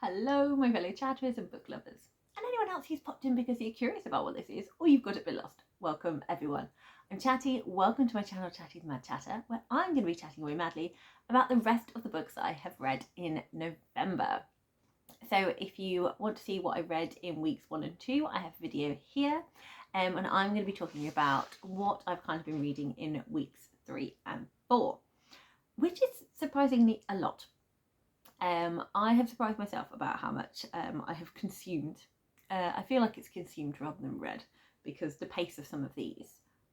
Hello, my fellow chatterers and book lovers, and anyone else who's popped in because you're curious about what this is or you've got a bit lost. Welcome, everyone. I'm Chatty. Welcome to my channel, Chatty's Mad Chatter, where I'm going to be chatting away madly about the rest of the books that I have read in November. So if you want to see what I read in weeks 1 and 2, I have a video here, and I'm going to be talking about what I've kind of been reading in weeks 3 and 4, which is surprisingly a lot. I have surprised myself about how much I have consumed. I feel like it's consumed rather than read because the pace of some of these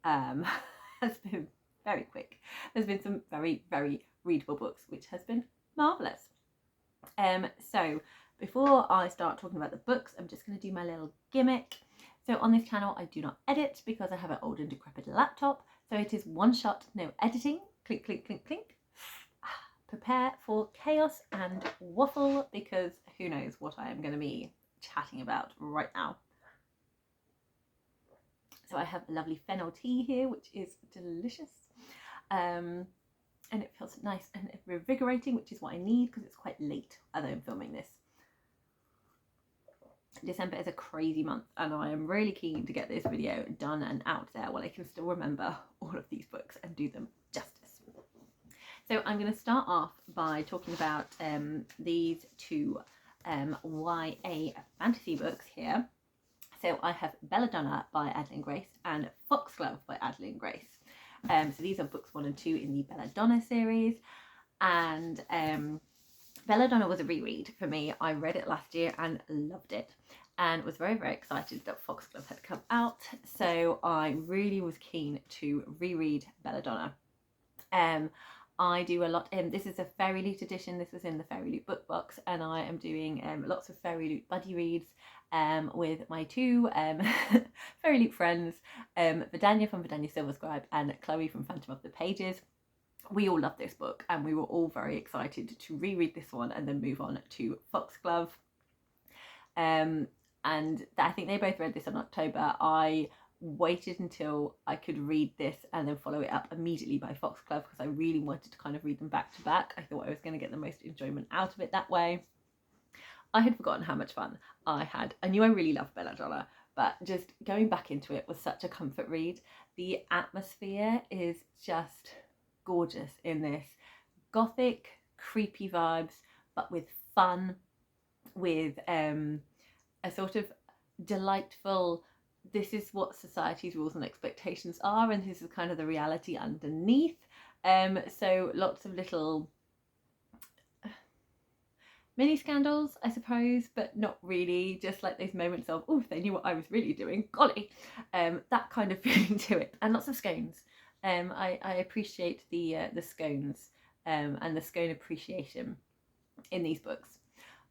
has been very quick. There's been some very, very readable books, which has been marvellous. So before I start talking about the books, I'm just going to do my little gimmick. So on this channel, I do not edit because I have an old and decrepit laptop. So it is one shot, no editing. Clink, clink, clink, clink. Prepare for chaos and waffle because who knows what I am going to be chatting about right now. So I have a lovely fennel tea here, which is delicious. And it feels nice and revigorating, which is what I need because it's quite late as I'm filming this. December is a crazy month and I am really keen to get this video done and out there while I can still remember all of these books and do them justice. So I'm going to start off by talking about these two YA fantasy books here. So I have Belladonna by Adeline Grace and Foxglove by Adeline Grace. So these are books 1 and 2 in the Belladonna series, and Belladonna was a reread for me. I read it last year and loved it and was very, very excited that Foxglove had come out. So I really was keen to reread Belladonna. I do a lot, this is a Fairy Loot edition, this was in the Fairy Loot book box, and I am doing lots of Fairy Loot buddy reads with my two Fairy Loot friends, Vadania from Vadania Silver Scribe and Cloe from Phantom of the Pages. We all love this book and we were all very excited to reread this one and then move on to Foxglove. And I think they both read this in October. I waited until I could read this and then follow it up immediately by Foxglove because I really wanted to kind of read them back to back. I thought I was going to get the most enjoyment out of it that way. I had forgotten how much fun I had. I knew I really loved Belladonna, but just going back into it was such a comfort read. The atmosphere is just gorgeous in this. Gothic, creepy vibes, but with fun, with a sort of delightful, this is what society's rules and expectations are, and this is kind of the reality underneath. So lots of little mini scandals, I suppose, but not really, just like those moments of, oh, if they knew what I was really doing, golly, that kind of feeling to it. And lots of scones. I appreciate the scones and the scone appreciation in these books.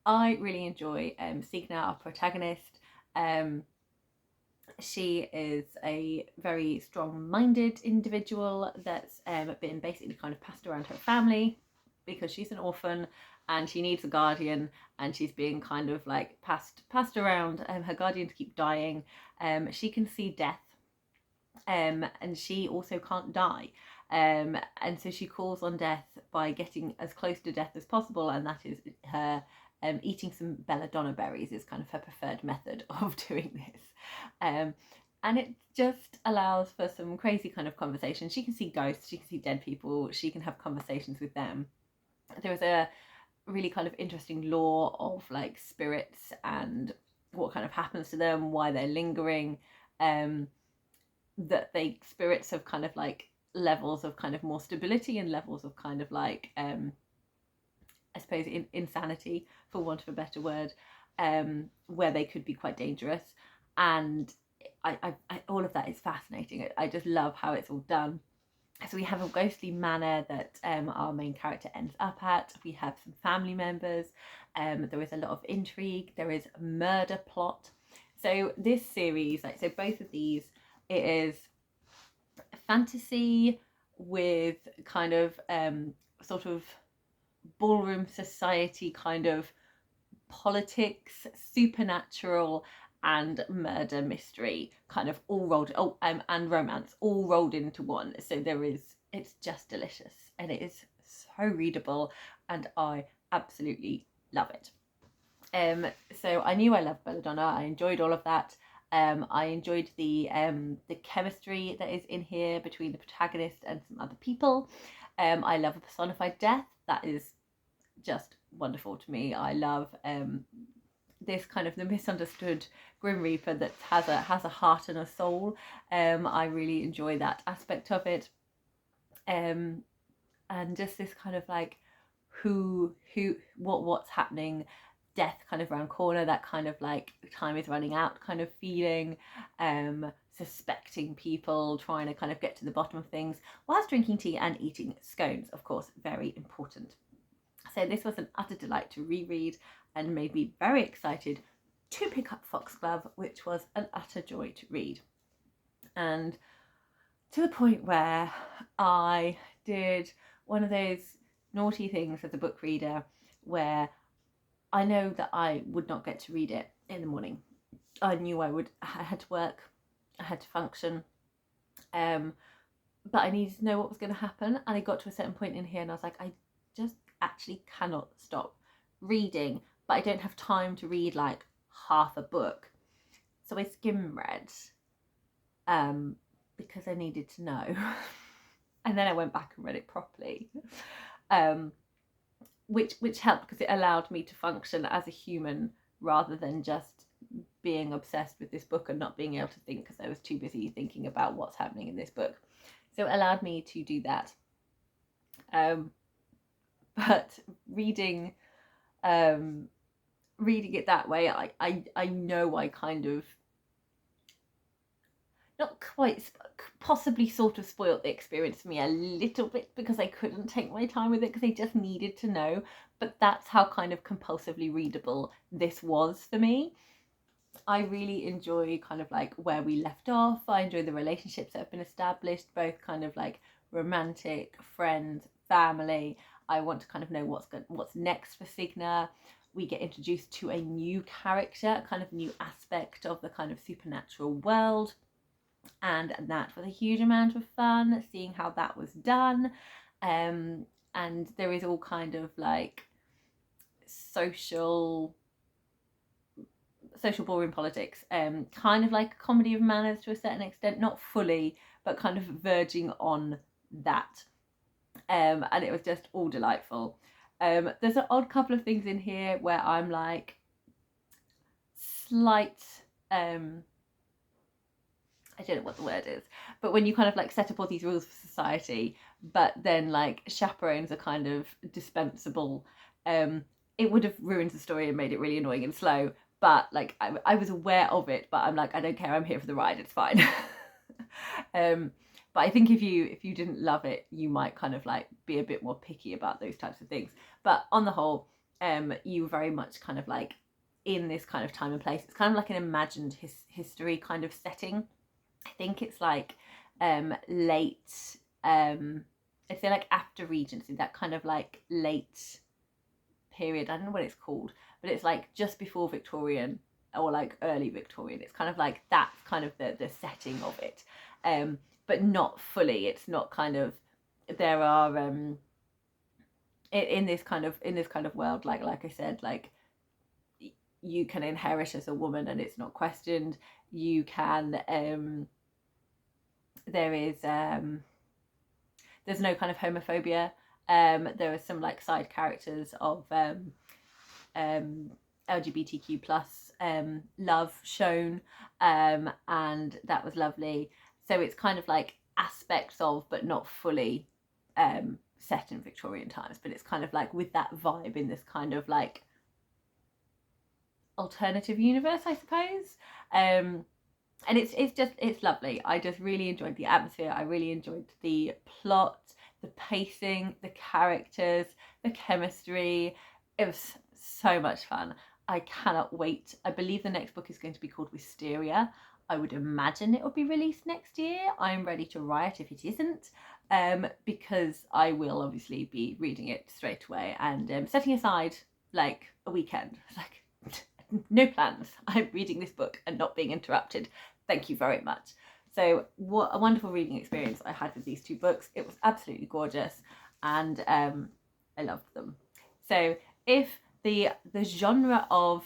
I really enjoy seeking out our protagonist. She is a very strong-minded individual that's been basically kind of passed around her family because she's an orphan and she needs a guardian, and she's being kind of like passed around her guardian to keep dying. She can see death, and she also can't die, and so she calls on death by getting as close to death as possible, and that is her eating some belladonna berries is kind of her preferred method of doing this. And it just allows for some crazy kind of conversation. She can see ghosts, she can see dead people, she can have conversations with them. There was a really kind of interesting lore of like spirits and what kind of happens to them, why they're lingering, that spirits have kind of like levels of kind of more stability and levels of kind of like I suppose insanity, for want of a better word, where they could be quite dangerous. And I all of that is fascinating. I just love how it's all done. So we have a ghostly manor that our main character ends up at. We have some family members. There is a lot of intrigue. There is murder plot. So this series, so both of these, it is fantasy with kind of sort of ballroom society kind of politics, supernatural and murder mystery kind of all rolled, and romance all rolled into one. So it's just delicious and it is so readable and I absolutely love it. So I knew I loved Belladonna. I enjoyed all of that. I enjoyed the chemistry that is in here between the protagonist and some other people. I love a personified death. That is just wonderful to me. I love this kind of the misunderstood Grim Reaper that has a heart and a soul. I really enjoy that aspect of it. And just this kind of like what's happening, death kind of round corner, that kind of like time is running out kind of feeling, suspecting people, trying to kind of get to the bottom of things whilst drinking tea and eating scones, of course, very important. So this was an utter delight to reread and made me very excited to pick up Foxglove, which was an utter joy to read. And to the point where I did one of those naughty things as a book reader where I know that I would not get to read it in the morning. I knew I had to work, I had to function, but I needed to know what was going to happen. And I got to a certain point in here and I was like, I just actually cannot stop reading, but I don't have time to read like half a book. So I skim read because I needed to know. And then I went back and read it properly, which helped because it allowed me to function as a human rather than just being obsessed with this book and not being able to think because I was too busy thinking about what's happening in this book. So it allowed me to do that. But reading it that way, I know I kind of not quite, possibly sort of spoiled the experience for me a little bit because I couldn't take my time with it because I just needed to know. But that's how kind of compulsively readable this was for me. I really enjoy kind of like where we left off. I enjoy the relationships that have been established, both kind of like romantic, friends, family. I want to kind of know what's next for Signa. We get introduced to a new character, kind of new aspect of the kind of supernatural world. And that was a huge amount of fun, seeing how that was done. And there is all kind of like social boring politics, kind of like a comedy of manners to a certain extent, not fully, but kind of verging on that. And it was just all delightful. There's an odd couple of things in here where I'm like slight I don't know what the word is, but when you kind of like set up all these rules for society, but then like chaperones are kind of dispensable, it would have ruined the story and made it really annoying and slow. But like I was aware of it, but I'm like, I don't care, I'm here for the ride, it's fine. But I think if you didn't love it, you might kind of like be a bit more picky about those types of things. But on the whole, you very much kind of like in this kind of time and place. It's kind of like an imagined history kind of setting. I think it's like late, I'd say like after Regency, that kind of like late period. I don't know what it's called, but it's like just before Victorian or like early Victorian. It's kind of like that's kind of the setting of it, but not fully. It's not kind of, there are in this kind of world, like I said, like you can inherit as a woman and it's not questioned. You can there's no kind of homophobia. There are some like side characters of LGBTQ plus love shown, and that was lovely. So it's kind of like aspects of, but not fully set in Victorian times, but it's kind of like with that vibe in this kind of like alternative universe, I suppose. And it's lovely. I just really enjoyed the atmosphere. I really enjoyed the plot, the pacing, the characters, the chemistry. It was so much fun. I cannot wait. I believe the next book is going to be called Wisteria. I would imagine it will be released next year. I'm ready to riot if it isn't, because I will obviously be reading it straight away and setting aside like a weekend. Like, no plans. I'm reading this book and not being interrupted. Thank you very much. So what a wonderful reading experience I had with these two books. It was absolutely gorgeous and I loved them. So if the genre of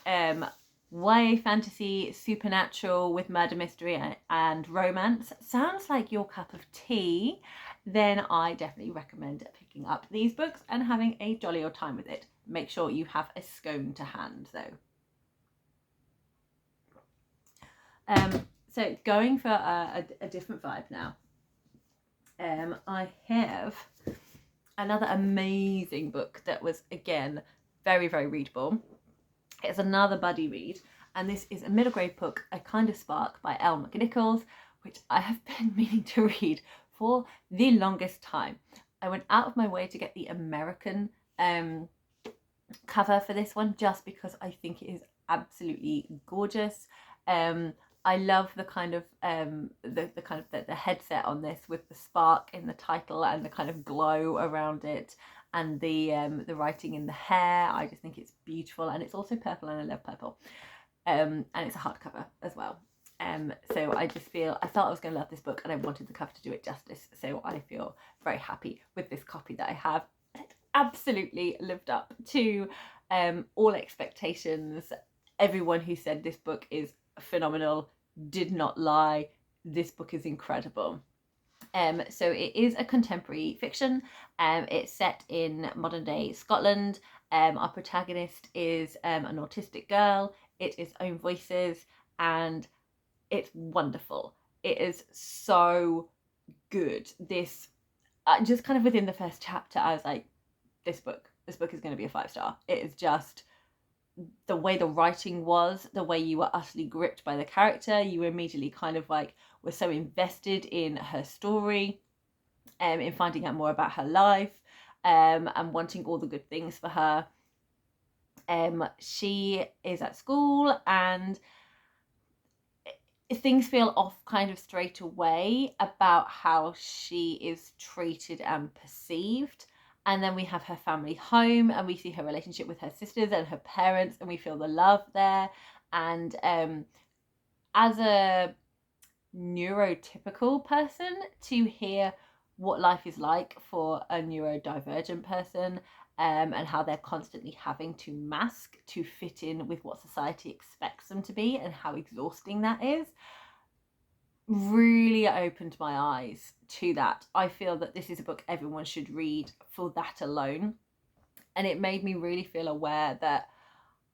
YA fantasy, supernatural with murder mystery and romance sounds like your cup of tea, then I definitely recommend picking up these books and having a jolly old time with it. Make sure you have a scone to hand though. So going for a different vibe now. I have another amazing book that was, again, very, very readable. It's another buddy read, and this is a middle grade book, A Kind of Spark by Elle McNichols, which I have been meaning to read for the longest time. I went out of my way to get the American cover for this one just because I think it is absolutely gorgeous. I love the kind of the headset on this with the spark in the title and the kind of glow around it, and the writing in the hair. I just think it's beautiful, and it's also purple, and I love purple. And it's a hardcover as well. So I felt I was going to love this book, and I wanted the cover to do it justice. So I feel very happy with this copy that I have. It absolutely lived up to all expectations. Everyone who said this book is phenomenal did not lie. This book is incredible. So it is a contemporary fiction. It's set in modern day Scotland. Our protagonist is an autistic girl. It is own voices, and it's wonderful. It is so good. This just kind of within the first chapter, I was like, this book is going to be a 5-star. It is just the way the writing was, the way you were utterly gripped by the character. You immediately kind of like were so invested in her story, in finding out more about her life, and wanting all the good things for her. She is at school, and things feel off kind of straight away about how she is treated and perceived. And then we have her family home, and we see her relationship with her sisters and her parents, and we feel the love there. And as a neurotypical person, to hear what life is like for a neurodivergent person, and how they're constantly having to mask to fit in with what society expects them to be, and how exhausting that is, really opened my eyes to that. I feel that this is a book everyone should read for that alone. And it made me really feel aware that,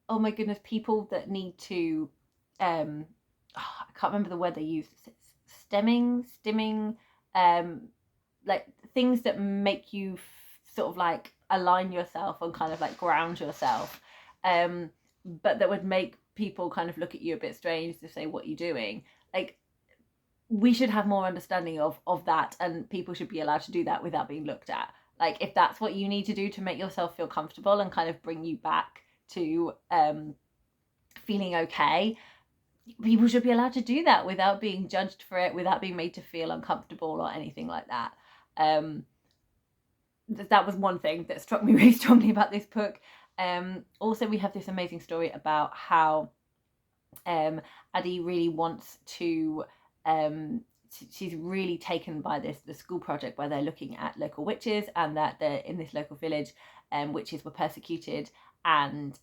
oh my goodness, people that need to I can't remember the word they used, stimming, like things that make you sort of like align yourself and kind of like ground yourself, but that would make people kind of look at you a bit strange to say, what are you doing? Like, we should have more understanding of that, and people should be allowed to do that without being looked at. Like, if that's what you need to do to make yourself feel comfortable and kind of bring you back to feeling okay, people should be allowed to do that without being judged for it, without being made to feel uncomfortable or anything like that. That was one thing that struck me really strongly about this book. Also, we have this amazing story about how Addie really wants to she's really taken by the school project where they're looking at local witches, and that they're in this local village, witches were persecuted, and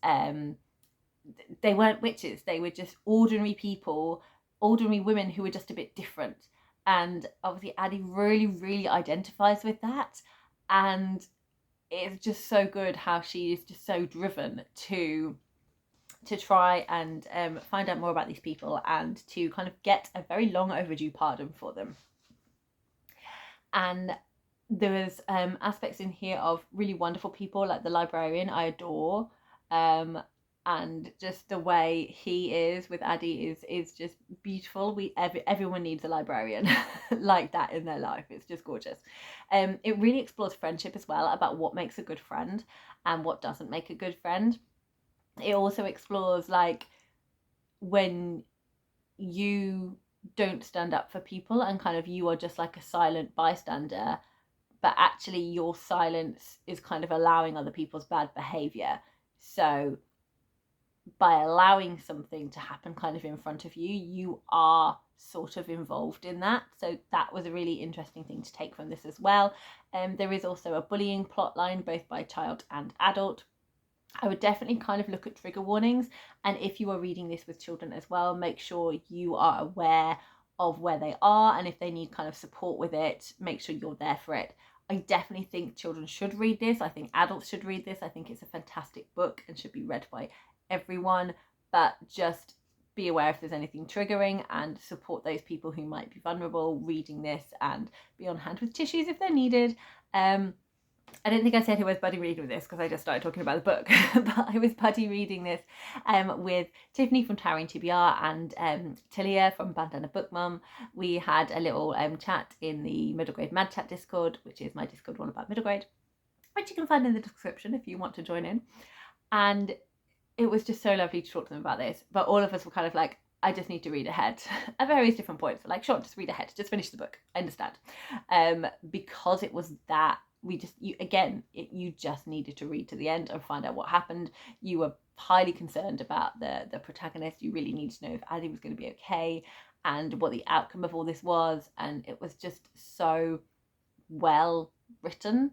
they weren't witches, they were just ordinary people, ordinary women who were just a bit different. And obviously Addie really, really identifies with that, and it's just so good how she is just so driven to try and find out more about these people, and to kind of get a very long overdue pardon for them. And there was aspects in here of really wonderful people, like the librarian I adore, and just the way he is with Addie is just beautiful. Everyone needs a librarian like that in their life. It's just gorgeous. It really explores friendship as well, about what makes a good friend and what doesn't make a good friend. It also explores like when you don't stand up for people and kind of you are just like a silent bystander, but actually your silence is kind of allowing other people's bad behavior. So by allowing something to happen kind of in front of you, you are sort of involved in that. So that was a really interesting thing to take from this as well. There is also a bullying plot line, both by child and adult. I would definitely kind of look at trigger warnings, and if you are reading this with children as well, make sure you are aware of where they are, and if they need kind of support with it, make sure you're there for it. I definitely think children should read this. I think adults should read this. I think it's a fantastic book and should be read by everyone, but just be aware if there's anything triggering and support those people who might be vulnerable reading this, and be on hand with tissues if they're needed. I don't think I said who I was buddy reading with this because I just started talking about the book, but I was buddy reading this with Tiffany from Towering TBR and Tallia from Bandana Book Mum. We had a little chat in the Middle Grade Mad Chat Discord, which is my Discord one about middle grade, which you can find in the description if you want to join in. And it was just so lovely to talk to them about this, but all of us were kind of like, I just need to read ahead at various different points. Like, sure, just read ahead, just finish the book, I understand. Because it was that, you just needed to read to the end and find out what happened. You were highly concerned about the protagonist. You really needed to know if Addie was going to be okay and what the outcome of all this was. And it was just so well written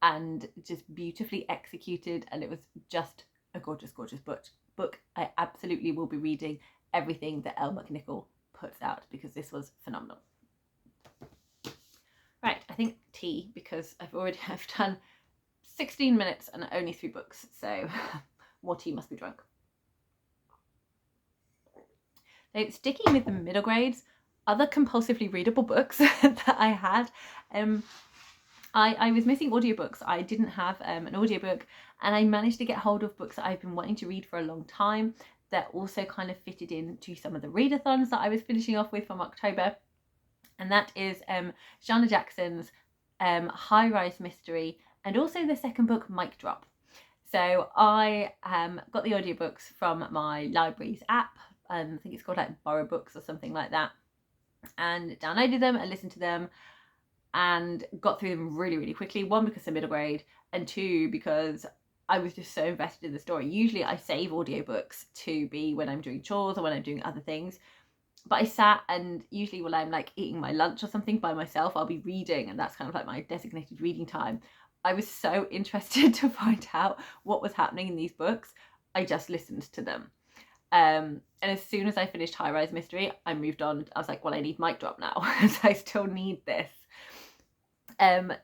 and just beautifully executed. And it was just a gorgeous, gorgeous book. I absolutely will be reading everything that Elle McNichol puts out because this was phenomenal. Right, I think tea, because I've done 16 minutes and only 3 books, so more tea must be drunk. So sticking with the middle grades, other compulsively readable books that I had, I was missing audiobooks. I didn't have an audiobook, and I managed to get hold of books that I've been wanting to read for a long time that also kind of fitted into some of the readathons that I was finishing off with from October. And that is Shana Jackson's High Rise Mystery, and also the second book, Mic Drop. So I got the audiobooks from my library's app. I think it's called like Borrow Books or something like that. And downloaded them and listened to them and got through them really, really quickly. 1, because they're middle grade, and 2, because I was just so invested in the story. Usually I save audiobooks to be when I'm doing chores or when I'm doing other things. But I sat, and usually when I'm like eating my lunch or something by myself, I'll be reading, and that's kind of like my designated reading time. I was so interested to find out what was happening in these books. I just listened to them. And as soon as I finished High Rise Mystery, I moved on. I was like, well, I need Mic Drop now. So I still need this.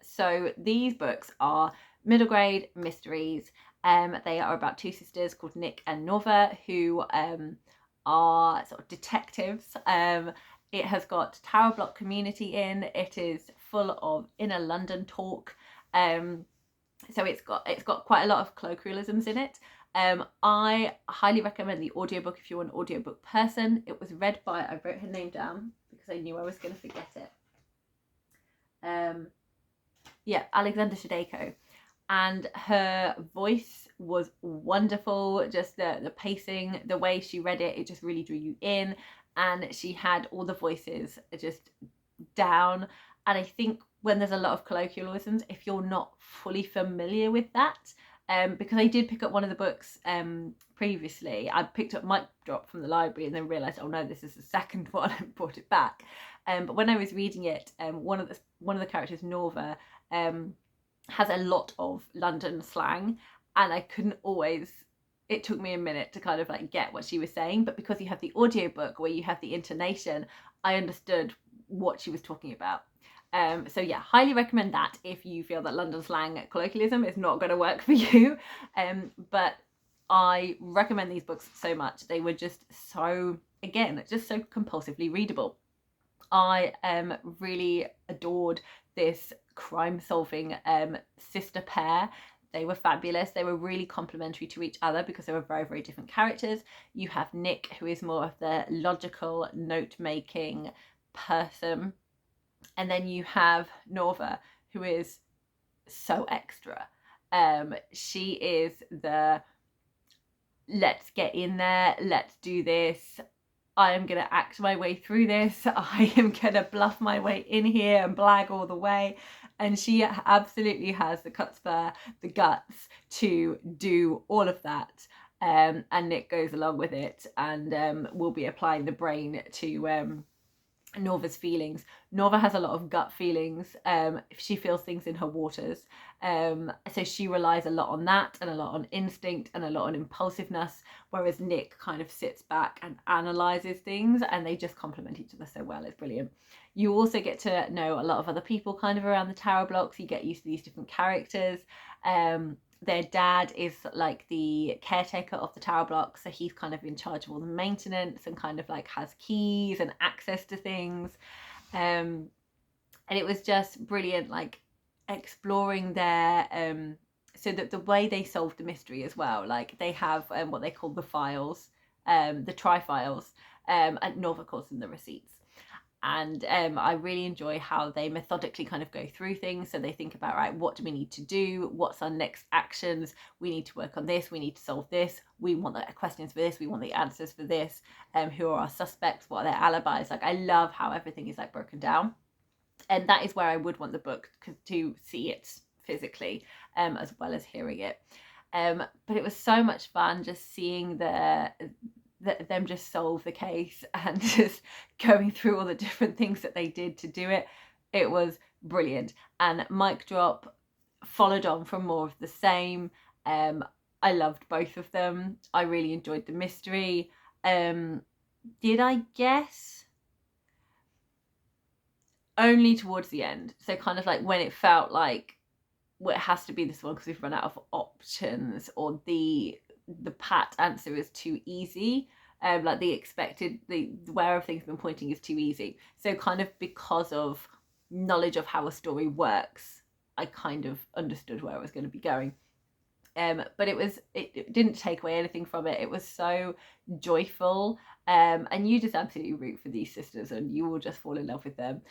So these books are middle grade mysteries. They are about 2 sisters called Nick and Nova who are sort of detectives. It has I Tower Block community in. It is full of inner London talk. So it's got quite a lot of colloquialisms in it. I highly recommend the audiobook if you're an audiobook person. It was read by, I wrote her name down because I knew I was going to forget it. Alexandra Shadeko. And her voice was wonderful. Just the pacing, the way she read it, it just really drew you in. And she had all the voices just down. And I think when there's a lot of colloquialisms, if you're not fully familiar with that, because I did pick up one of the books previously. I picked up Mic Drop from the library and then realised, oh no, this is the second one, and brought it back. But when I was reading it, one of the characters, Norva, has a lot of London slang, and I couldn't always, it took me a minute to kind of like get what she was saying, but because you have the audiobook where you have the intonation, I understood what she was talking about. So yeah, highly recommend that if you feel that London slang colloquialism is not going to work for you. But I recommend these books so much. They were just so, again, just so compulsively readable. I really adored this crime-solving sister pair. They were fabulous. They were really complementary to each other because they were very, very different characters. You have Nick, who is more of the logical, note-making person. And then you have Norva, who is so extra. She is the, let's get in there, let's do this. I am going to act my way through this. I am going to bluff my way in here and blag all the way. And she absolutely has the chutzpah, the guts to do all of that. And Nick goes along with it and will be applying the brain to Norva's feelings. Norva has a lot of gut feelings. She feels things in her waters. So she relies a lot on that, and a lot on instinct, and a lot on impulsiveness, whereas Nick kind of sits back and analyzes things, and they just complement each other so well. It's brilliant. You also get to know a lot of other people kind of around the tower blocks. You get used to these different characters. Their dad is like the caretaker of the tower block, so he's kind of in charge of all the maintenance and kind of like has keys and access to things. And it was just brilliant, like exploring their so that the way they solved the mystery as well, like they have what they call the files, the tri-files, and Nova calls them the receipts. And I really enjoy how they methodically kind of go through things. So they think about, right, what do we need to do? What's our next actions? We need to work on this. We need to solve this. We want the questions for this. We want the answers for this. Who are our suspects? What are their alibis? Like, I love how everything is like broken down. And that is where I would want the book to see it physically, as well as hearing it. But it was so much fun just seeing them just solve the case and just going through all the different things that they did to do it. It was brilliant. And mic drop, followed on from more of the same. I loved both of them. I really enjoyed the mystery. Did I guess? Only towards the end. So kind of like when it felt like, well, it has to be this one because we've run out of options, or the pat answer is too easy. Like the expected, where everything's been pointing is too easy. So kind of because of knowledge of how a story works, I kind of understood where I was going to be going. But it didn't take away anything from it. It was so joyful. And you just absolutely root for these sisters, and you will just fall in love with them.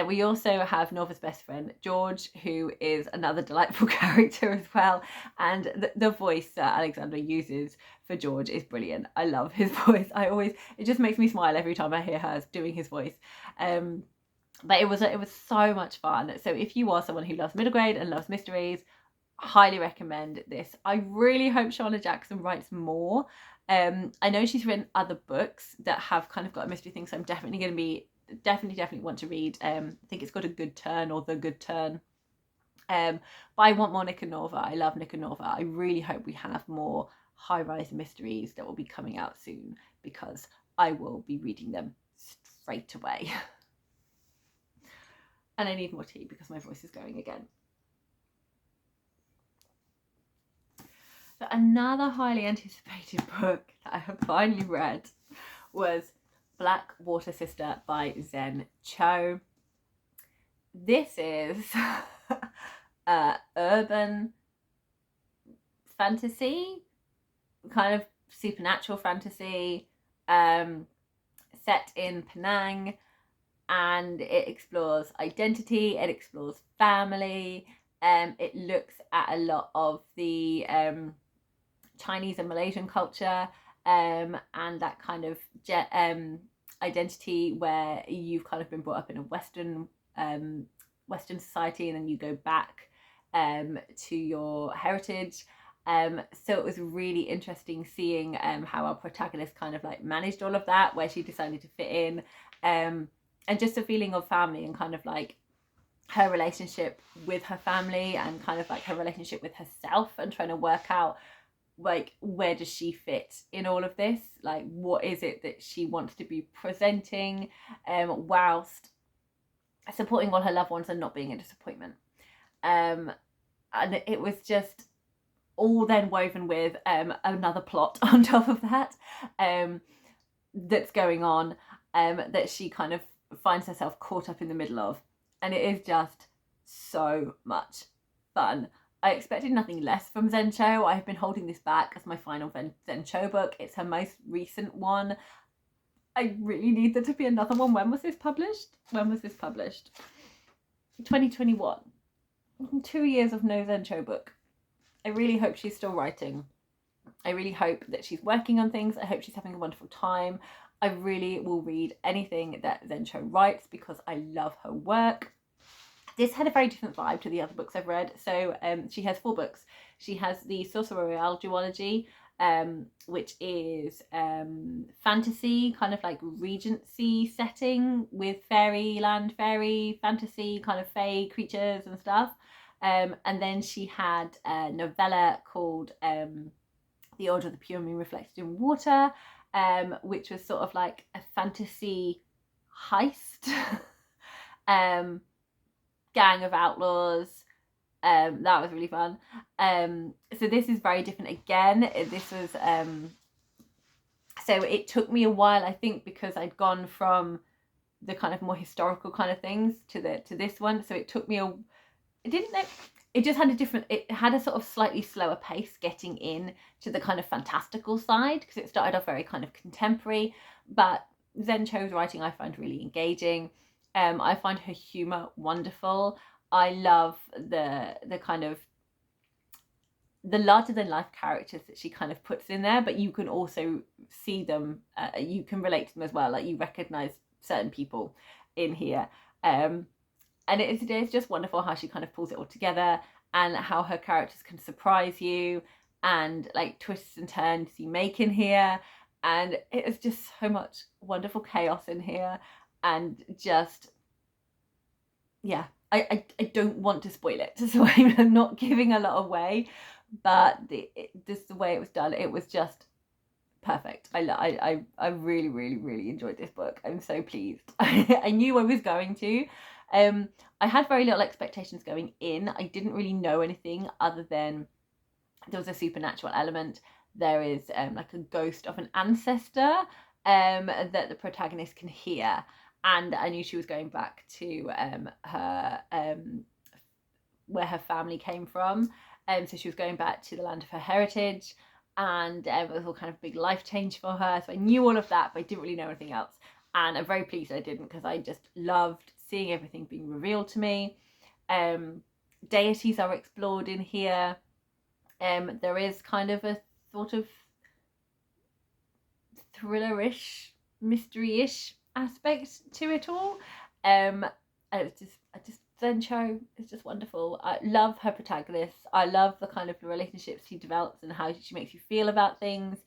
We also have Norva's best friend, George, who is another delightful character as well. And the voice that Alexandra uses for George is brilliant. I love his voice. It just makes me smile every time I hear her doing his voice. But it was so much fun. So if you are someone who loves middle grade and loves mysteries, highly recommend this. I really hope Shauna Jackson writes more. I know she's written other books that have kind of got a mystery thing, so I'm definitely going to be definitely want to read. I think it's got A Good Turn or The Good Turn. But I want more Nick and Norva. I love Nick and Norva. I really hope we have more high-rise mysteries that will be coming out soon, because I will be reading them straight away. And I need more tea because my voice is going again. So another highly anticipated book that I have finally read was Black Water Sister by Zen Cho. This is urban fantasy, kind of supernatural fantasy, set in Penang, and it explores identity, it explores family, it looks at a lot of the Chinese and Malaysian culture, and that kind of identity where you've kind of been brought up in a Western society, and then you go back to your heritage. So it was really interesting seeing how our protagonist kind of like managed all of that, where she decided to fit in, and just a feeling of family, and kind of like her relationship with her family, and kind of like her relationship with herself, and trying to work out like where does she fit in all of this, like what is it that she wants to be presenting, whilst supporting all her loved ones and not being a disappointment. And it was just all then woven with another plot on top of that, that's going on, that she kind of finds herself caught up in the middle of, and it is just so much fun. I expected nothing less from Zen Cho. I have been holding this back as my final Zen Cho book. It's her most recent one. I really need there to be another one. When was this published? 2021. 2 years of no Zen Cho book. I really hope she's still writing. I really hope that she's working on things. I hope she's having a wonderful time. I really will read anything that Zen Cho writes because I love her work. This had a very different vibe to the other books I've read. So she has 4 books. She has the Sorcerer Royale duology, which is fantasy, kind of like Regency setting with fairyland, fairy fantasy, kind of fae creatures and stuff. And then she had a novella called The Order of the Pure Moon Reflected in Water, which was sort of like a fantasy heist gang of outlaws. That was really fun. So this is very different again. This was so it took me a while, I think, because I'd gone from the kind of more historical kind of things to this one. So it took me it just had it had a sort of slightly slower pace getting in to the kind of fantastical side, because it started off very kind of contemporary, but Zen Cho's writing I find really engaging. I find her humor wonderful. I love the kind of the larger than life characters that she kind of puts in there, but you can also see them, you can relate to them as well, like you recognize certain people in here. And it's just wonderful how she kind of pulls it all together, and how her characters can surprise you, and like twists and turns you make in here. And it is just so much wonderful chaos in here, and just, yeah, I don't want to spoil it, so I'm not giving a lot away, but just the way it was done, it was just perfect. I really, really, really enjoyed this book. I'm so pleased. I knew I was going to. I had very little expectations going in. I didn't really know anything other than there was a supernatural element. There is like a ghost of an ancestor that the protagonist can hear, and I knew she was going back to her where her family came from. So she was going back to the land of her heritage, and it was all kind of big life change for her. So I knew all of that, but I didn't really know anything else. And I'm very pleased I didn't, because I just loved seeing everything being revealed to me. Deities are explored in here. There is kind of a sort of thriller-ish, mystery-ish aspect to it all. Zen Cho is just wonderful. I love her protagonist. I love the kind of relationships she develops and how she makes you feel about things,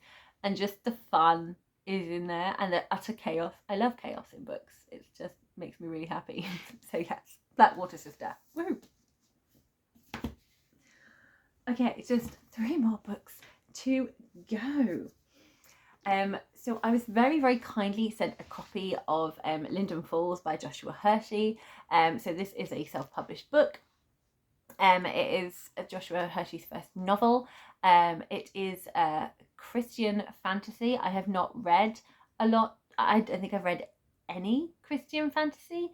and just the fun is in there, and the utter chaos. I love chaos in books. It just makes me really happy. So yes, Blackwater Sister. Woo! Okay, it's just 3 more books to go. So I was very, very kindly sent a copy of Linden Falls by Joshua Hershey. So this is a self-published book. It is Joshua Hershey's first novel. It is a Christian fantasy. I have not read a lot. I don't think I've read any Christian fantasy.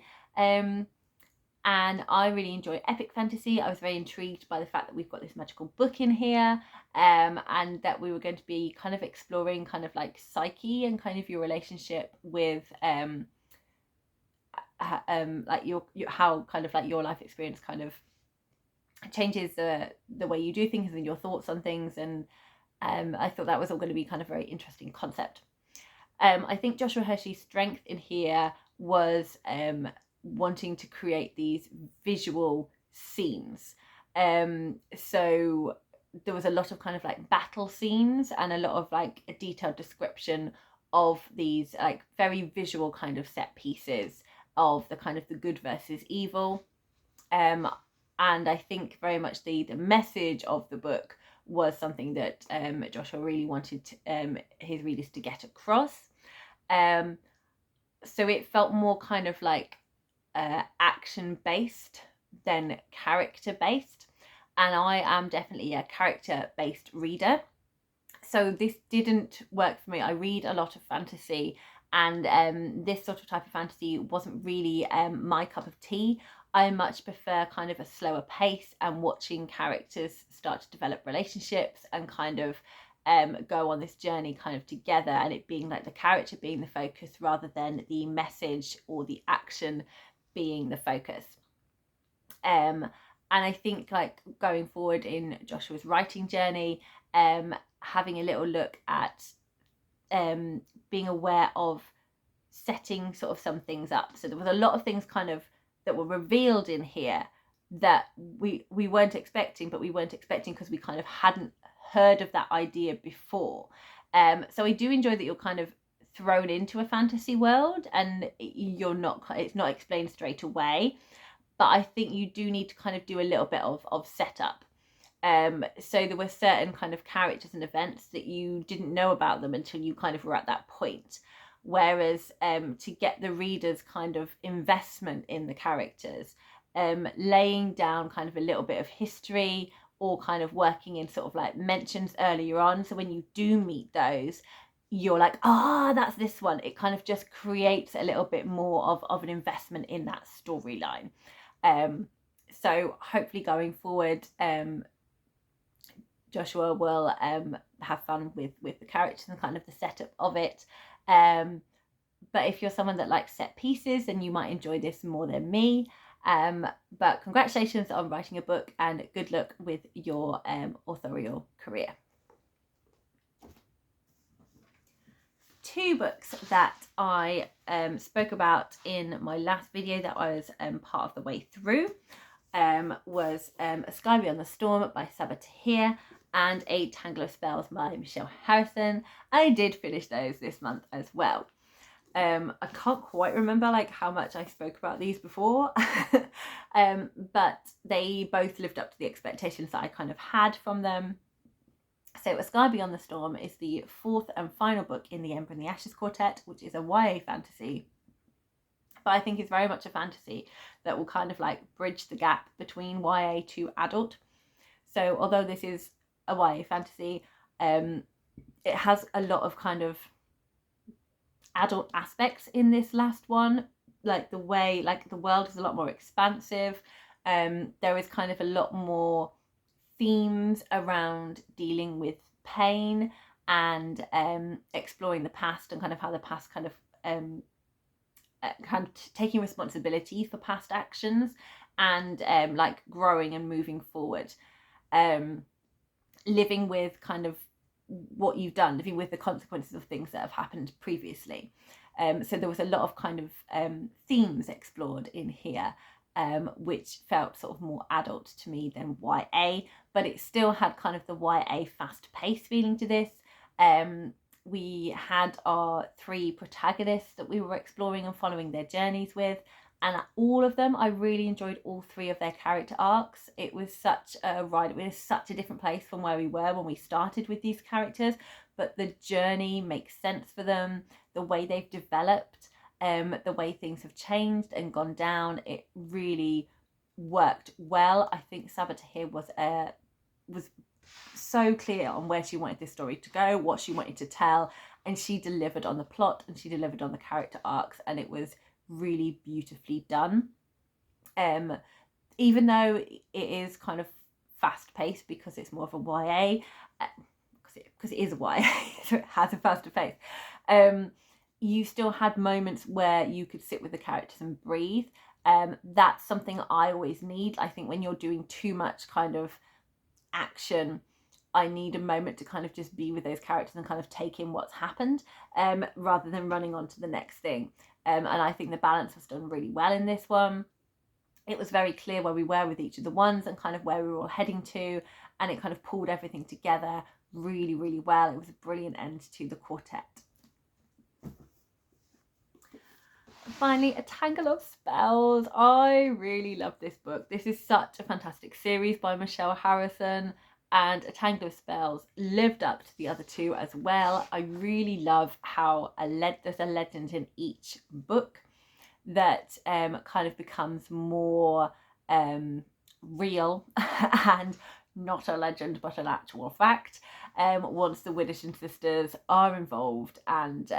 And I really enjoy epic fantasy. I was very intrigued by the fact that we've got this magical book in here, and that we were going to be kind of exploring kind of like psyche and kind of your relationship with like your how kind of like your life experience kind of changes the way you do things and your thoughts on things. And I thought that was all going to be kind of very interesting concept. I think Joshua Hershey's strength in here was wanting to create these visual scenes. So there was a lot of kind of like battle scenes, and a lot of like a detailed description of these like very visual kind of set pieces of the kind of the good versus evil. And I think very much the message of the book was something that Joshua really wanted his readers to get across. So it felt more kind of like action based than character based, and I am definitely a character based reader, so this didn't work for me. I read a lot of fantasy, and this sort of type of fantasy wasn't really my cup of tea. I much prefer kind of a slower pace and watching characters start to develop relationships and kind of go on this journey kind of together, and it being like the character being the focus rather than the message or the action being the focus. And I think like going forward in Joshua's writing journey, having a little look at being aware of setting sort of some things up. So there was a lot of things kind of that were revealed in here that we weren't expecting, but we weren't expecting because we kind of hadn't heard of that idea before. So I do enjoy that you're kind of thrown into a fantasy world and it's not explained straight away, but I think you do need to kind of do a little bit of setup. So there were certain kind of characters and events that you didn't know about them until you kind of were at that point. Whereas to get the reader's kind of investment in the characters, laying down kind of a little bit of history or kind of working in sort of like mentions earlier on. So when you do meet those, you're like, that's this one. It kind of just creates a little bit more of an investment in that storyline. So hopefully going forward, Joshua will have fun with the characters and kind of the setup of it. But if you're someone that likes set pieces, then you might enjoy this more than me. But congratulations on writing a book and good luck with your authorial career. 2 books that I spoke about in my last video that I was part of the way through was A Sky Beyond the Storm by Sabaa Tahir and A Tangle of Spells by Michelle Harrison. I did finish those this month as well. I can't quite remember like how much I spoke about these before, but they both lived up to the expectations that I kind of had from them. So A Sky Beyond the Storm is the 4th and final book in the Ember and the Ashes quartet, which is a YA fantasy, but I think it's very much a fantasy that will kind of like bridge the gap between YA to adult. So although this is a YA fantasy, it has a lot of kind of adult aspects in this last one, like the way like the world is a lot more expansive. There is kind of a lot more themes around dealing with pain and exploring the past and kind of how the past kind of taking responsibility for past actions and like growing and moving forward, living with kind of what you've done, living with the consequences of things that have happened previously. So there was a lot of kind of themes explored in here, which felt sort of more adult to me than YA, but it still had kind of the YA fast-paced feeling to this. We had our 3 protagonists that we were exploring and following their journeys with, and all of them, I really enjoyed all 3 of their character arcs. It was such a ride. It was such a different place from where we were when we started with these characters, but the journey makes sense for them, the way they've developed, the way things have changed and gone down. It really worked well. I think Sabaa Tahir was so clear on where she wanted this story to go, what she wanted to tell, and she delivered on the plot and she delivered on the character arcs, and it was really beautifully done. Even though it is kind of fast-paced because it's more of a YA, because it is a YA, so it has a faster pace, you still had moments where you could sit with the characters and breathe. That's something I always need. I think when you're doing too much kind of action, I need a moment to kind of just be with those characters and kind of take in what's happened, rather than running on to the next thing. And I think the balance was done really well in this one. It was very clear where we were with each of the ones and kind of where we were all heading to, and it kind of pulled everything together really, really well. It was a brilliant end to the quartet. Finally, A Tangle of Spells. I really love this book. This is such a fantastic series by Michelle Harrison, and A Tangle of Spells lived up to the other 2 as well. I really love how there's a legend in each book that kind of becomes more real and not a legend but an actual fact once the Widdowson sisters are involved, and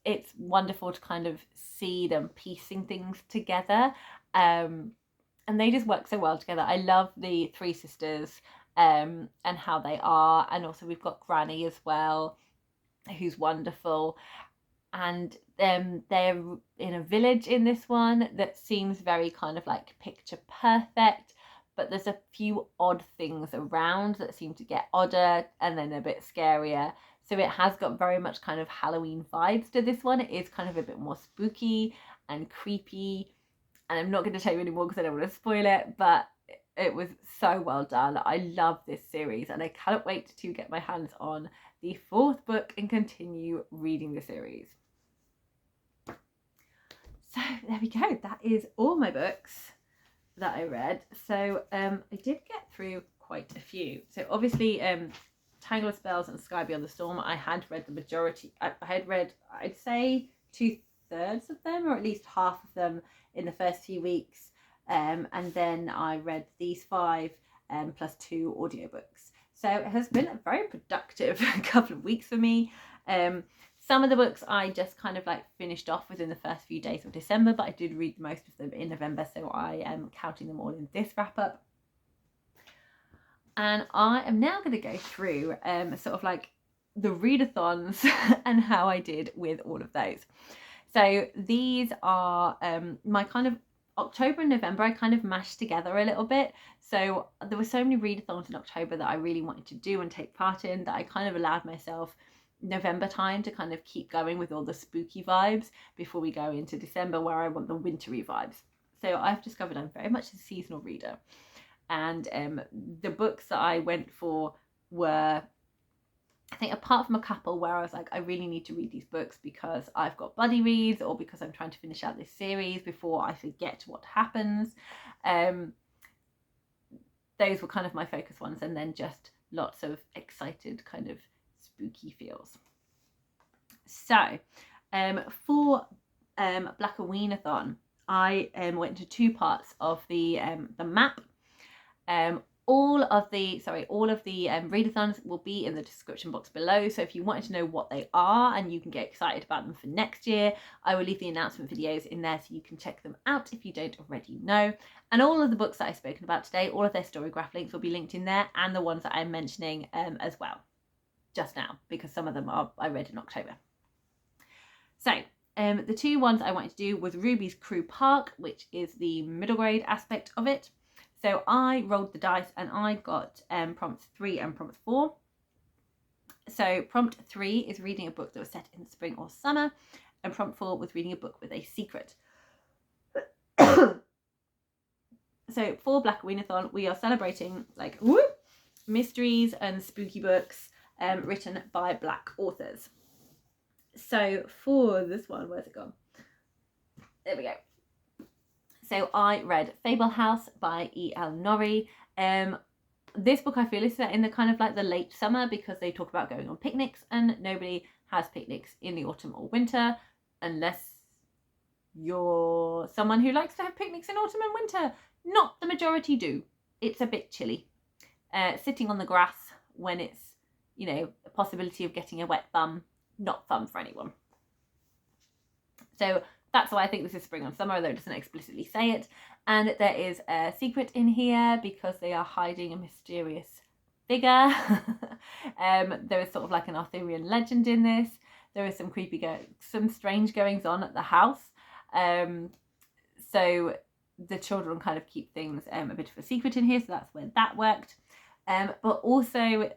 it's wonderful to kind of see them piecing things together, and they just work so well together. I love the 3 sisters and how they are, and also we've got Granny as well, who's wonderful, and they're in a village in this one that seems very kind of like picture perfect, but there's a few odd things around that seem to get odder and then a bit scarier. So it has got very much kind of Halloween vibes to this one. It is kind of a bit more spooky and creepy, and I'm not going to tell you anymore because I don't want to spoil it, but It was so well done. I love this series and I cannot wait to get my hands on the 4th book and continue reading the series. So there we go. That is all my books that I read. So I did get through quite a few. So obviously Tangle of Spells and Sky Beyond the Storm, I had read the majority. I had read, I'd say 2/3 of them, or at least half of them in the first few weeks. And then I read these 5 plus 2 audiobooks. So it has been a very productive couple of weeks for me. Some of the books I just kind of like finished off within the first few days of December, but I did read most of them in November, so I am counting them all in this wrap up. And I am now going to go through sort of like the readathons and how I did with all of those. So these are my kind of October and November I kind of mashed together a little bit. So there were so many readathons in October that I really wanted to do and take part in that I kind of allowed myself November time to kind of keep going with all the spooky vibes before we go into December, where I want the wintry vibes. So I've discovered I'm very much a seasonal reader, and the books that I went for were, I think, apart from a couple where I was like, I really need to read these books because I've got buddy reads or because I'm trying to finish out this series before I forget what happens. Those were kind of my focus ones, and then just lots of excited kind of spooky feels. So for Blackoweenathon, I went into 2 parts of the map. All of the readathons will be in the description box below, so if you wanted to know what they are and you can get excited about them for next year, I will leave the announcement videos in there so you can check them out if you don't already know. And all of the books that I've spoken about today, all of their Storygraph links will be linked in there, and the ones that I'm mentioning as well just now, because some of them I read in October. So the 2 ones I wanted to do was Ruby's Crew Park, which is the middle grade aspect of it. So I rolled the dice and I got prompts 3 and prompt 4. So prompt 3 is reading a book that was set in spring or summer, and prompt 4 was reading a book with a secret. So for Blackoweenathon, we are celebrating like mysteries and spooky books written by Black authors. So for this one, where's it gone? There we go. So I read Fable House by E.L. Norrie. This book I feel is set in the kind of like the late summer because they talk about going on picnics, and nobody has picnics in the autumn or winter unless you're someone who likes to have picnics in autumn and winter. Not the majority do. It's a bit chilly. Sitting on the grass when it's, you know, a possibility of getting a wet bum, not fun for anyone. So that's why I think this is spring and summer, although it doesn't explicitly say it. And there is a secret in here because they are hiding a mysterious figure. There is sort of like an Arthurian legend in this. There is some some strange goings on at the house. So the children kind of keep things a bit of a secret in here, so that's where that worked. But also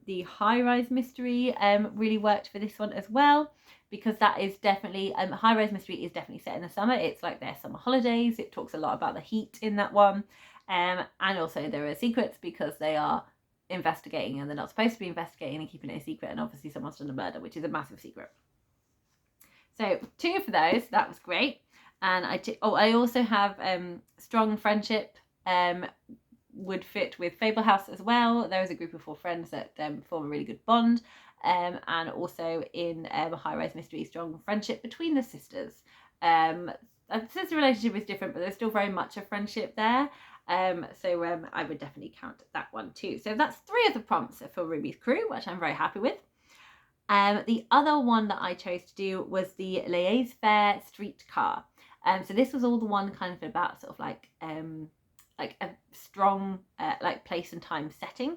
the high-rise mystery really worked for this one as well, because that is definitely, high-rise mystery is definitely set in the summer. It's like their summer holidays. It talks a lot about the heat in that one. And also there are secrets because they are investigating and they're not supposed to be investigating and keeping it a secret. And obviously someone's done a murder, which is a massive secret. So 2 for those, that was great. And I also have Strong Friendship would fit with Fable House as well. There is a group of 4 friends that form a really good bond. And also in High-Rise Mystery, Strong Friendship between the sisters. The sister relationship is different, but there's still very much a friendship there. So I would definitely count that one too. So that's 3 of the prompts for Ruby's Crew, which I'm very happy with. The other one that I chose to do was the Liaise Fair Streetcar. So this was all the one kind of about sort of like a strong like place and time setting.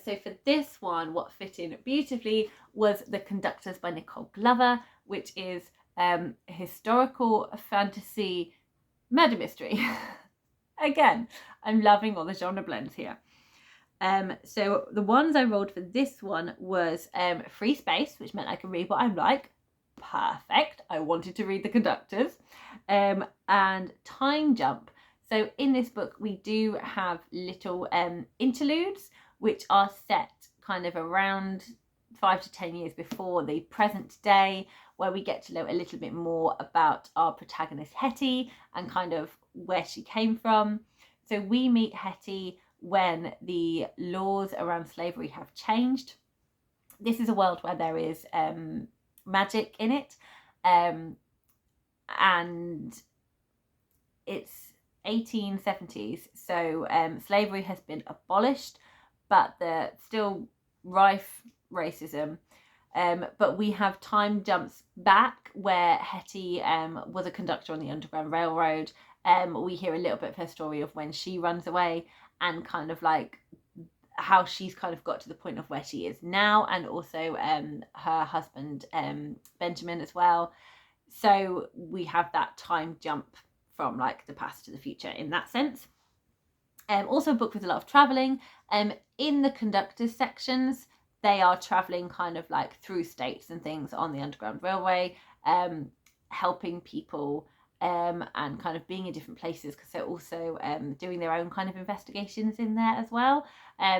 So for this one, what fit in beautifully was The Conductors by Nicole Glover, which is historical fantasy murder mystery. Again, I'm loving all the genre blends here. So the ones I rolled for this one was Free Space, which meant I could read what I like. Perfect. I wanted to read The Conductors. And Time Jump. So in this book, we do have little interludes, which are set kind of around 5 to 10 years before the present day, where we get to know a little bit more about our protagonist Hetty and kind of where she came from. So we meet Hetty when the laws around slavery have changed. This is a world where there is magic in it, and it's 1870s, so slavery has been abolished, but there's still rife racism. But we have time jumps back where Hetty was a conductor on the Underground Railroad. We hear a little bit of her story of when she runs away and kind of like how she's kind of got to the point of where she is now, and also her husband Benjamin as well. So we have that time jump from like the past to the future in that sense. Also a book with a lot of travelling. In the conductors sections, they are travelling kind of like through states and things on the Underground Railway, helping people and kind of being in different places, because they're also doing their own kind of investigations in there as well,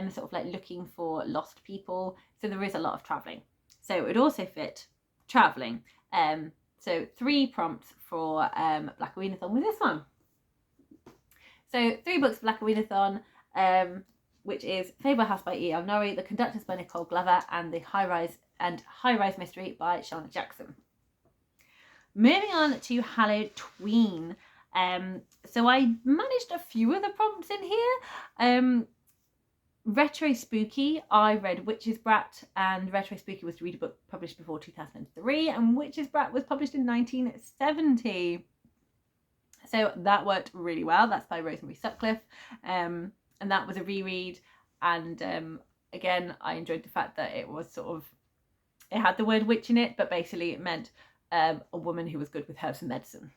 sort of like looking for lost people. So there is a lot of travelling. So it would also fit travelling. So 3 prompts for Blackoweenathon with this one. So 3 books for Blackoweenathon, which is Fable House by E.L. Norrie, The Conductors by Nicole Glover, and the High Rise Mystery by Shauna Jackson. Moving on to Hallowtween. So I managed a few of the prompts in here. Retro Spooky, I read Witch's Brat, and Retro Spooky was to read a book published before 2003, and Witch's Brat was published in 1970. So that worked really well. That's by Rosemary Sutcliffe, and that was a reread. And again, I enjoyed the fact that it was sort of, it had the word witch in it, but basically it meant a woman who was good with herbs and medicine.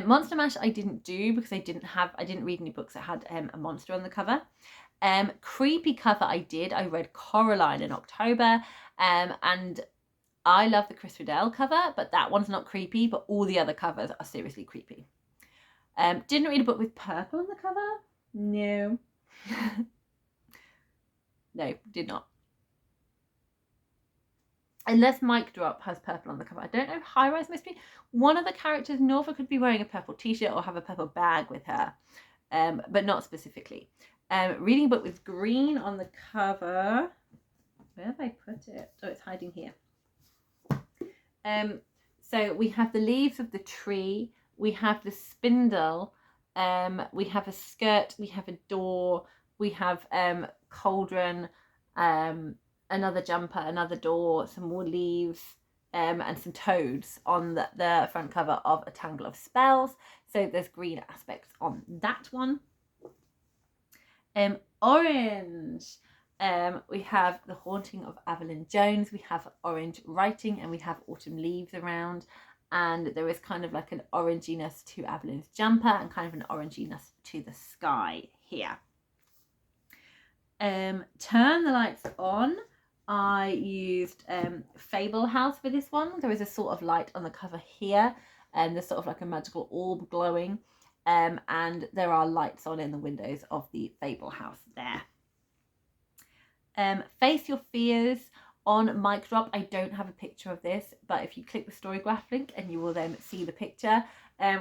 Monster Mash I didn't do because I didn't read any books that had a monster on the cover. Creepy cover I did. I read Coraline in October, and I love the Chris Riddell cover, but that one's not creepy, but all the other covers are seriously creepy. Didn't read a book with purple on the cover. No. No, did not. Unless Mic Drop has purple on the cover. I don't know if High Rise Mystery. One of the characters, Norva, could be wearing a purple t-shirt or have a purple bag with her, but not specifically. Reading a book with green on the cover. Where have I put it? Oh, it's hiding here. So we have the leaves of the tree. We have the spindle. We have a skirt. We have a door. We have cauldron. Another jumper, another door, some more leaves, and some toads on the front cover of A Tangle of Spells. So there's green aspects on that one. Orange. We have The Haunting of Evelyn Jones. We have orange writing, and we have autumn leaves around. And there is kind of like an oranginess to Evelyn's jumper and kind of an oranginess to the sky here. Turn the Lights On. I used Fable House for this one. There is a sort of light on the cover here, and there's sort of like a magical orb glowing, and there are lights on in the windows of the Fable House there. Face Your Fears on Mic Drop. I don't have a picture of this, but if you click the Storygraph link and you will then see the picture.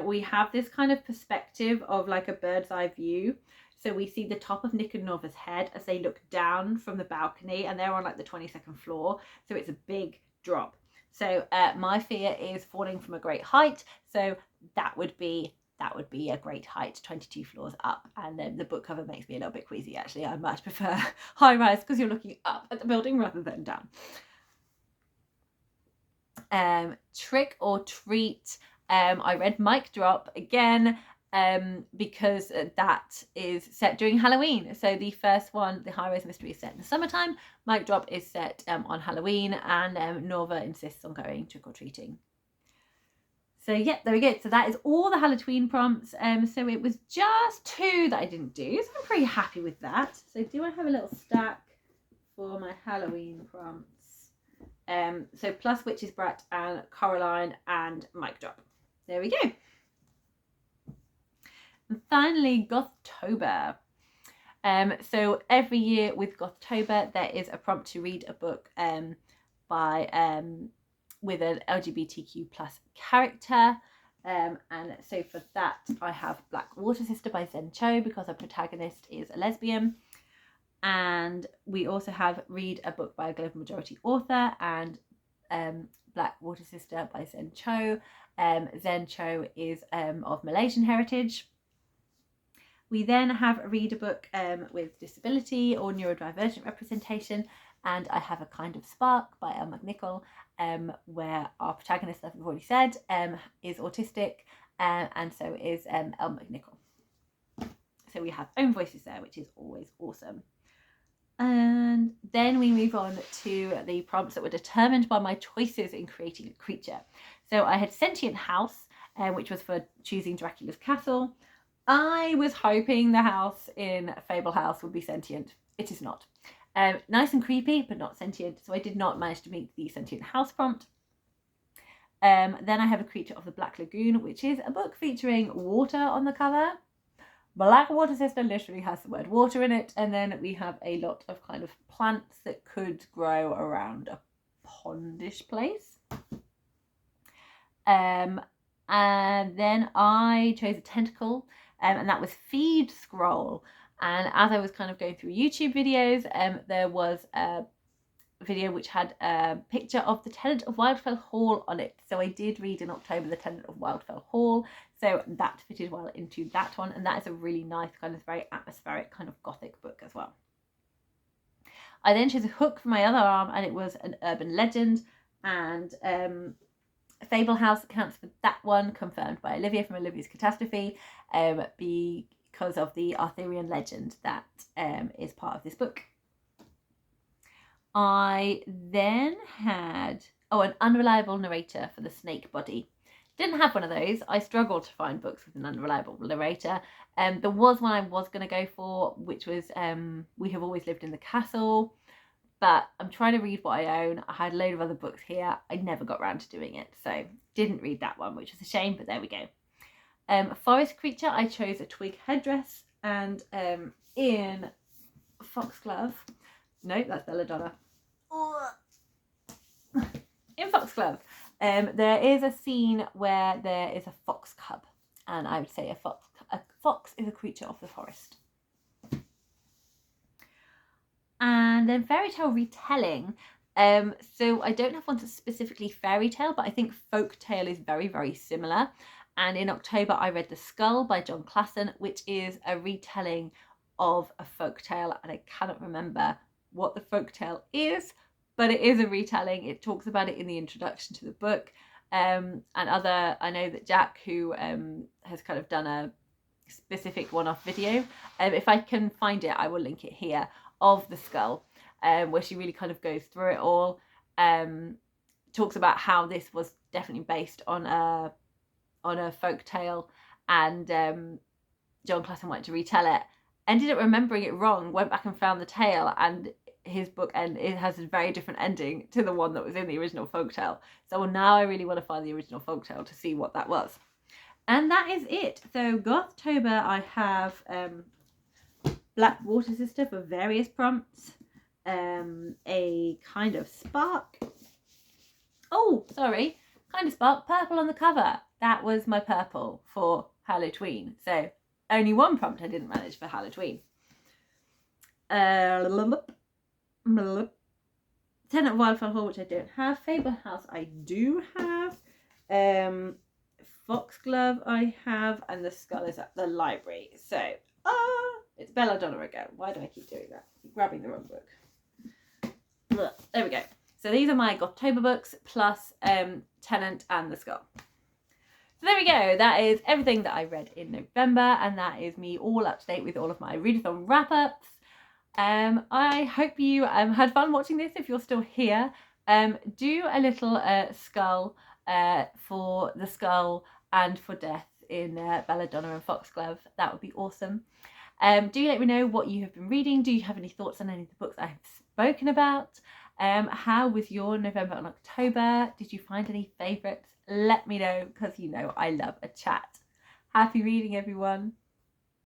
We have this kind of perspective of like a bird's eye view. So we see the top of Nick and Norva's head as they look down from the balcony, and they're on like the 22nd floor. So it's a big drop. So my fear is falling from a great height. So that would be a great height, 22 floors up. And then the book cover makes me a little bit queasy, actually. I much prefer high rise because you're looking up at the building rather than down. Trick or Treat. I read Mic Drop again. Because that is set during Halloween. So the first one, the High Rise Mystery, is set in the summertime. Mic Drop is set on Halloween, and Norva insists on going trick-or-treating. So yeah, there we go. So that is all the Halloween prompts. So it was just 2 that I didn't do, so I'm pretty happy with that. So do I have a little stack for my Halloween prompts? So plus Witch's Brat and Coraline and Mic Drop. There we go. And finally, Gothtober. So every year with Gothtober, there is a prompt to read a book by with an LGBTQ plus character. And so for that, I have Black Water Sister by Zen Cho, because our protagonist is a lesbian. And we also have Read a Book by a Global Majority Author and Black Water Sister by Zen Cho. Zen Cho is of Malaysian heritage. We then have Read a Book with disability or neurodivergent representation, and I have A Kind of Spark by Elle McNichol, where our protagonist, like we've already said, is autistic, and so is Elle McNichol. So we have own voices there, which is always awesome. And then we move on to the prompts that were determined by my choices in creating a creature. So I had Sentient House, which was for choosing Dracula's Castle. I was hoping the house in Fable House would be sentient. It is not. Nice and creepy, but not sentient. So I did not manage to meet the Sentient House prompt. Then I have A Creature of the Black Lagoon, which is a book featuring water on the cover. Black Water Sister literally has the word water in it. And then we have a lot of kind of plants that could grow around a pondish place. And then I chose a tentacle, and that was Feed Scroll. And as I was kind of going through YouTube videos, there was a video which had a picture of the Tenant of Wildfell Hall on it. So I did read in October the Tenant of Wildfell Hall, so that fitted well into that one, and that is a really nice kind of very atmospheric kind of gothic book as well. I then chose a hook for my other arm, and it was an urban legend, and Fable House accounts for that one, confirmed by Olivia from Olivia's Catastrophe, because of the Arthurian legend that is part of this book. I then had, an unreliable narrator for the Snake Body. Didn't have one of those. I struggled to find books with an unreliable narrator. There was one I was going to go for, which was We Have Always Lived in the Castle. But I'm trying to read what I own. I had a load of other books here. I never got around to doing it. So didn't read that one, which was a shame, but there we go. Forest Creature, I chose a twig headdress. And in Foxglove, no, that's Belladonna. In Foxglove, there is a scene where there is a fox cub. And I would say a fox is a creature of the forest. And then fairy tale retelling. So I don't have one that's specifically fairy tale, but I think folk tale is very, very similar. And in October, I read The Skull by John Klassen, which is a retelling of a folk tale. And I cannot remember what the folk tale is, but it is a retelling. It talks about it in the introduction to the book. I know that Jack, who has kind of done a specific one-off video, if I can find it, I will link it here, of The Skull, where she really kind of goes through it all, talks about how this was definitely based on a folk tale, and John Klassen wanted to retell it, ended up remembering it wrong, went back and found the tale, and his book it has a very different ending to the one that was in the original folk tale. So now I really want to find the original folk tale to see what that was. And that is it. So Gothtober, I have Black Water Sister for various prompts, A Kind of Spark. Kind of Spark, purple on the cover. That was my purple for Hallowtween. So only one prompt I didn't manage for Hallowtween. Tenant of Wildfell Hall, which I don't have. Fable House I do have. Foxglove I have, and The Skull is at the library. So it's Belladonna again. Why do I keep doing that? Keep grabbing the wrong book. There we go. So these are my Gothtober books, plus Tenant and The Skull. So there we go. That is everything that I read in November, and that is me all up to date with all of my Readathon wrap-ups. I hope you had fun watching this. If you're still here, do a little skull for The Skull and for Death in Belladonna and Foxglove. That would be awesome. Do let me know what you have been reading. Do you have any thoughts on any of the books I have spoken about? How was your November and October? Did you find any favourites? Let me know, because you know I love a chat. Happy reading, everyone.